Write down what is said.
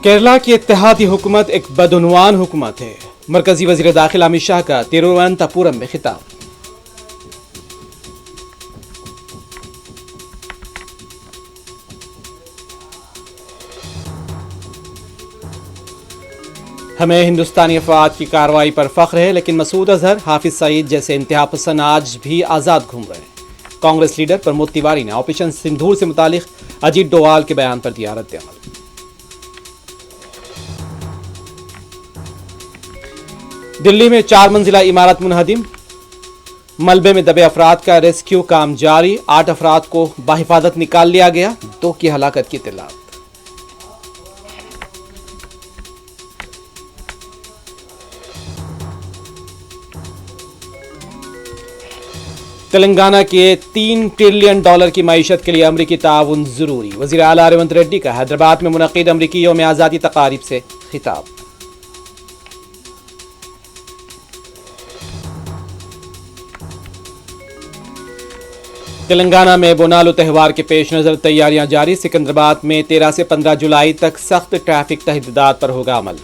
केरला की इत्तेहादी हुकूमत एक बदउनवान हुकूमत है। मरकजी वजीर दाखिला अमित शाह का तिरुवनंतपुरम में खिताब। हमें हिंदुस्तानी अफवाज की कार्रवाई पर फख्र है, लेकिन मसूद अजहर, हाफिज सईद जैसे इंतहा पसंद आज भी आज़ाद घूम रहे हैं। कांग्रेस लीडर प्रमोद तिवारी ने ऑपरेशन सिंदूर से मुतालिक अजीत डोवाल के बयान पर दिया रद्द-ए-अमल। दिल्ली में 4 मंजिला इमारत मुनहदिम, मलबे में दबे अफराद का रेस्क्यू काम जारी। 8 अफराद को बाहिफाजत निकाल लिया गया, 2 की हलाकत की इत्तलात। तेलंगाना के $3 ट्रिलियन की मईशत के लिए अमरीकी ताउन जरूरी। वजीर आला रेवंत रेड्डी का हैदराबाद में मुनक़िद अमरीकी यौम आज़ादी तकारीब से खिताब। तेलंगाना में बोनालू त्यौहार के पेश नज़र तैयारियां जारी। सिकंदराबाद में 13 से 15 जुलाई तक सख्त ट्रैफिक तहदीदात पर होगा अमल।